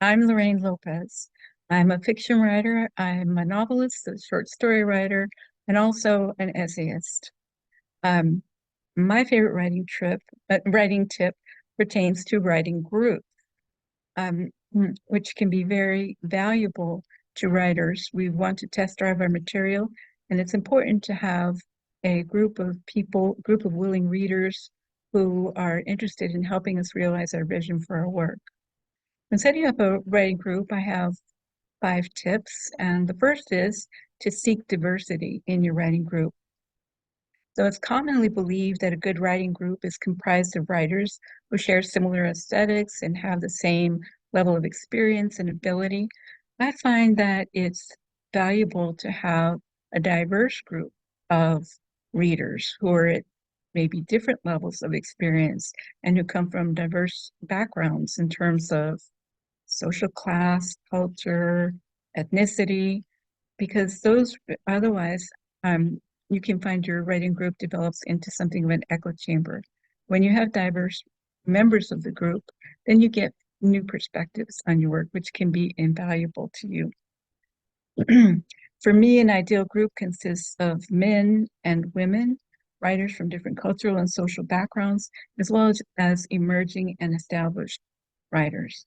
I'm Lorraine Lopez. I'm a fiction writer. I'm a novelist, a short story writer, and also an essayist. Um, my favorite writing tip pertains to writing groups, which can be very valuable to writers. We want to test drive our material, and it's important to have a group of people, group of willing readers who are interested in helping us realize our vision for our work. When setting up a writing group, I have 5 tips, and the first is to seek diversity in your writing group. So it's commonly believed that a good writing group is comprised of writers who share similar aesthetics and have the same level of experience and ability. I find that it's valuable to have a diverse group of readers who are at maybe different levels of experience and who come from diverse backgrounds in terms of social class, culture, ethnicity, because those otherwise you can find your writing group develops into something of an echo chamber. When you have diverse members of the group, then you get new perspectives on your work, which can be invaluable to you. For me, an ideal group consists of men and women, writers from different cultural and social backgrounds, as well as emerging and established writers.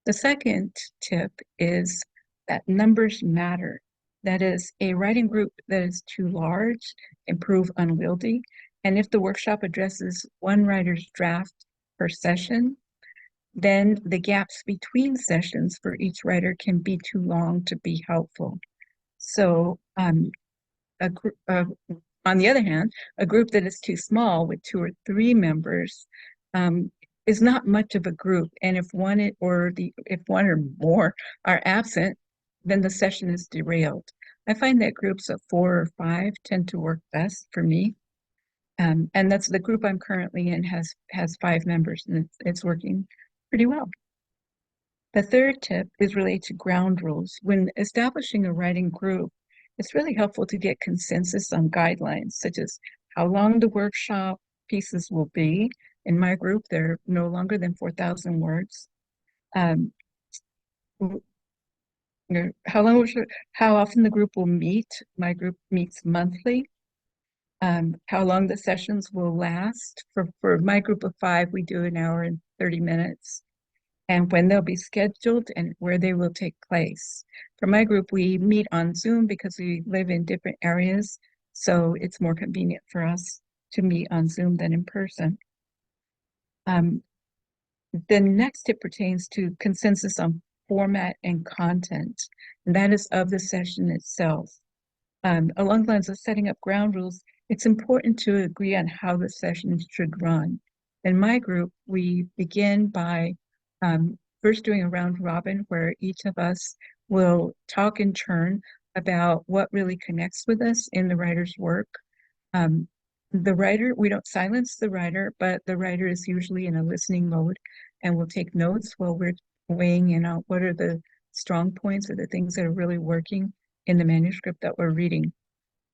The second tip is that numbers matter. That is, a writing group that is too large can prove unwieldy. And if the workshop addresses one writer's draft per session, then the gaps between sessions for each writer can be too long to be helpful. So, on the other hand, a group that is too small with 2 or 3 members is not much of a group. And if if one or more are absent, then the session is derailed. I find that groups of 4 or 5 tend to work best for me. And that's the group I'm currently in has 5 members, and it's working pretty well. The third tip is related to ground rules. When establishing a writing group, it's really helpful to get consensus on guidelines, such as how long the workshop pieces will be. In my group, they're no longer than 4,000 words. Um, how often the group will meet. My group meets monthly. How long the sessions will last. For my group of 5, we do an hour and 30 minutes. And when they'll be scheduled and where they will take place. For my group, we meet on Zoom because we live in different areas, so it's more convenient for us to meet on Zoom than in person. The next tip pertains to consensus on format and content, and that is of the session itself. Along the lines of setting up ground rules, it's important to agree on how the session should run. In my group, we begin by first doing a round robin where each of us will talk in turn about what really connects with us in the writer's work. We don't silence the writer, but the writer is usually in a listening mode and will take notes while we're weighing in on what are the strong points or the things that are really working in the manuscript that we're reading.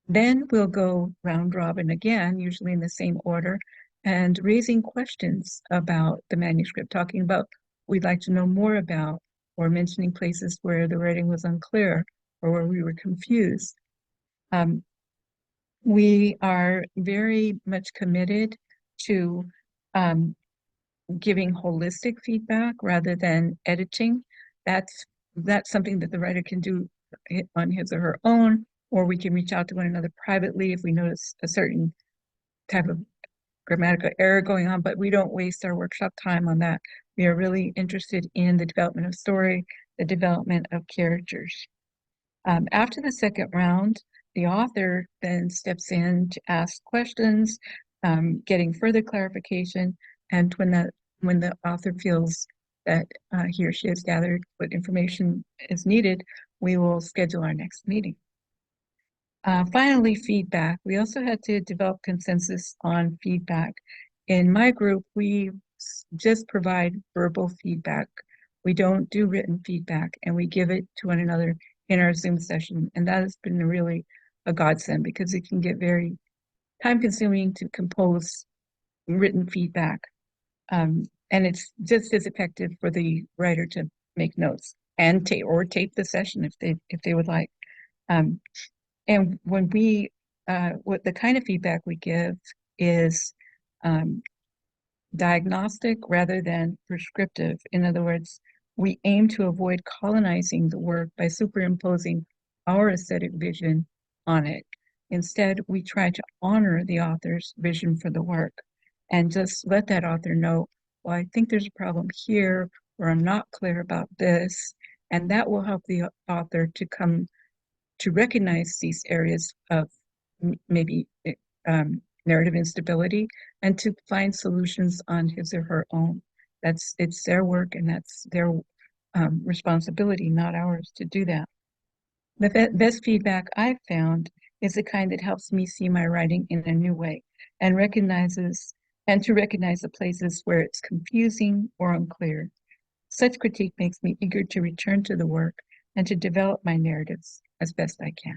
Then we'll go round robin again, usually in the same order, and raising questions about the manuscript, talking about what we'd like to know more about, or mentioning places where the writing was unclear or where we were confused. We are very much committed to giving holistic feedback rather than editing. That's something that the writer can do on his or her own, or we can reach out to one another privately if we notice a certain type of grammatical error going on, but we don't waste our workshop time on that. We are really interested in the development of story, the development of characters. After the second round, the author then steps in to ask questions, getting further clarification, and when the author feels that he or she has gathered what information is needed, we will schedule our next meeting. Finally, feedback. We also had to develop consensus on feedback. In my group, we just provide verbal feedback. We don't do written feedback, and we give it to one another in our Zoom session. And that has been really a godsend because it can get very time-consuming to compose written feedback. And it's just as effective for the writer to make notes and tape the session if they would like. Um, and when what the kind of feedback we give is um, diagnostic rather than prescriptive. In other words, we aim to avoid colonizing the work by superimposing our aesthetic vision on it. Instead, we try to honor the author's vision for the work and just let that author know, well, I think there's a problem here, or I'm not clear about this. And that will help the author to come to recognize these areas of maybe narrative instability and to find solutions on his or her own. It's their work and that's their responsibility, not ours, to do that. The best feedback I've found is the kind that helps me see my writing in a new way and to recognize the places where it's confusing or unclear. Such critique makes me eager to return to the work and to develop my narratives as best I can.